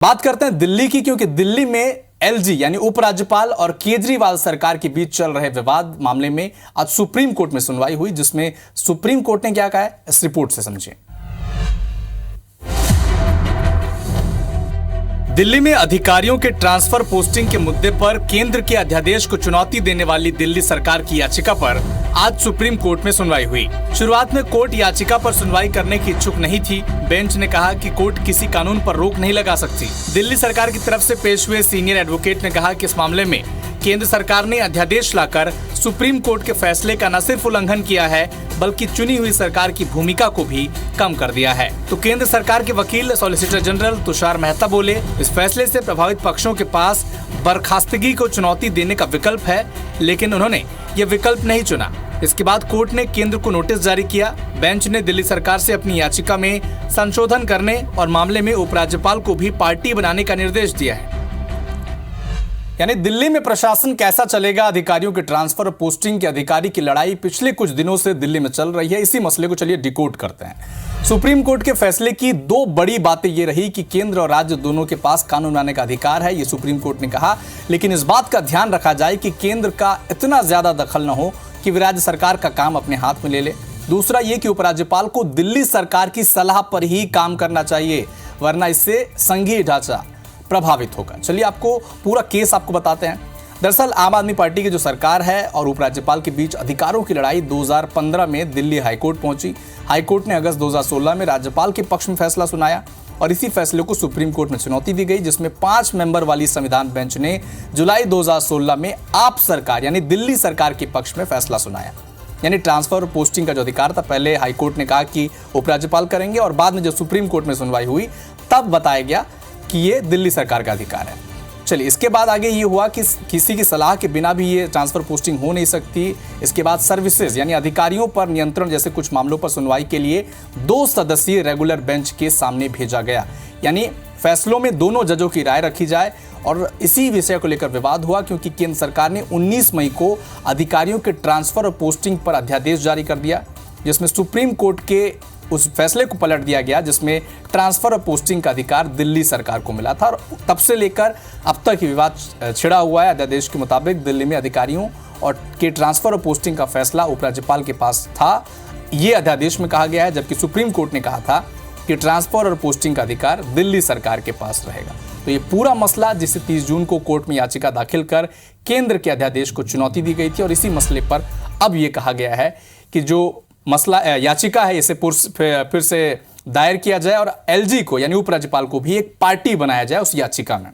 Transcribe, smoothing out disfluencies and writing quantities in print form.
बात करते हैं दिल्ली की, क्योंकि दिल्ली में एलजी यानी उपराज्यपाल और केजरीवाल सरकार के बीच चल रहे विवाद मामले में आज सुप्रीम कोर्ट में सुनवाई हुई, जिसमें सुप्रीम कोर्ट ने क्या कहा है, इस रिपोर्ट से समझिए। दिल्ली में अधिकारियों के ट्रांसफर पोस्टिंग के मुद्दे पर केंद्र के अध्यादेश को चुनौती देने वाली दिल्ली सरकार की याचिका पर आज सुप्रीम कोर्ट में सुनवाई हुई। शुरुआत में कोर्ट याचिका पर सुनवाई करने की इच्छुक नहीं थी। बेंच ने कहा कि कोर्ट किसी कानून पर रोक नहीं लगा सकती। दिल्ली सरकार की तरफ से पेश हुए सीनियर एडवोकेट ने कहा कि इस मामले में केंद्र सरकार ने अध्यादेश लाकर सुप्रीम कोर्ट के फैसले का न सिर्फ उल्लंघन किया है, बल्कि चुनी हुई सरकार की भूमिका को भी कम कर दिया है। तो केंद्र सरकार के वकील सॉलिसिटर जनरल तुषार मेहता बोले, इस फैसले से प्रभावित पक्षों के पास बर्खास्तगी को चुनौती देने का विकल्प है, लेकिन उन्होंने ये विकल्प नहीं चुना। इसके बाद कोर्ट ने केंद्र को नोटिस जारी किया। बेंच ने दिल्ली सरकार से अपनी याचिका में संशोधन करने और मामले में उपराज्यपाल को भी पार्टी बनाने का निर्देश दिया है। यानी दिल्ली में प्रशासन कैसा चलेगा, अधिकारियों के ट्रांसफर और पोस्टिंग के अधिकारी की लड़ाई पिछले कुछ दिनों से दिल्ली में चल रही है। इसी मसले को चलिए डिकोड करते हैं। सुप्रीम कोर्ट के फैसले की दो बड़ी बातें ये रही कि केंद्र और राज्य दोनों के पास कानून बनाने का अधिकार है, ये सुप्रीम कोर्ट ने कहा, लेकिन इस बात का ध्यान रखा जाए कि केंद्र का इतना ज्यादा दखल न हो कि वे राज्य सरकार का काम अपने हाथ में ले ले। दूसरा ये कि उपराज्यपाल को दिल्ली सरकार की सलाह पर ही काम करना चाहिए, वरना इससे संघीय ढांचा प्रभावित होगा। चलिए आपको पूरा केस आपको बताते हैं। दरअसल आम आदमी पार्टी की जो सरकार है और उपराज्यपाल के बीच अधिकारों की लड़ाई 2015 में दिल्ली हाईकोर्ट पहुंची। हाईकोर्ट ने अगस्त 2016 में राज्यपाल के पक्ष में फैसला सुनाया और इसी फैसले को सुप्रीम कोर्ट में चुनौती दी गई, जिसमें 5 मेंबर वाली संविधान बेंच ने जुलाई 2016 में आप सरकार यानी दिल्ली सरकार के पक्ष में फैसला सुनाया। यानी ट्रांसफर और पोस्टिंग का जो अधिकार था, पहले हाईकोर्ट ने कहा कि उपराज्यपाल करेंगे और बाद में जब सुप्रीम कोर्ट में सुनवाई हुई तब बताया गया कि ये दिल्ली सरकार का अधिकार है। चलिए इसके बाद आगे ये हुआ कि किसी की सलाह के बिना भी ये ट्रांसफर पोस्टिंग हो नहीं सकती। इसके बाद सर्विसेज यानी अधिकारियों पर नियंत्रण जैसे कुछ मामलों पर सुनवाई के लिए 2 सदस्यीय रेगुलर बेंच के सामने भेजा गया। यानी फैसलों में दोनों जजों की राय रखी जाए, और इसी विषय को लेकर विवाद हुआ क्योंकि केंद्र सरकार ने 19 मई को अधिकारियों के ट्रांसफर और पोस्टिंग पर अध्यादेश जारी कर दिया, जिसमें सुप्रीम कोर्ट के उस फैसले को पलट दिया गया जिसमें ट्रांसफर और पोस्टिंग का अधिकार दिल्ली सरकार को मिला था। और तब से लेकर अब तक विवाद छिड़ा हुआ है। अध्यादेश के मुताबिक दिल्ली में अधिकारियों और के ट्रांसफर और पोस्टिंग का फैसला उपराज्यपाल के पास था, ये अध्यादेश में कहा गया है, जबकि सुप्रीम कोर्ट ने कहा था कि ट्रांसफर और पोस्टिंग का अधिकार दिल्ली सरकार के पास रहेगा। तो ये पूरा मसला, जिसे 30 जून को कोर्ट में याचिका दाखिल कर केंद्र के अध्यादेश को चुनौती दी गई थी, और इसी मसले पर अब ये कहा गया है कि जो मसला याचिका है इसे फिर से दायर किया जाए और एलजी को यानी उपराज्यपाल को भी एक पार्टी बनाया जाए उस याचिका में।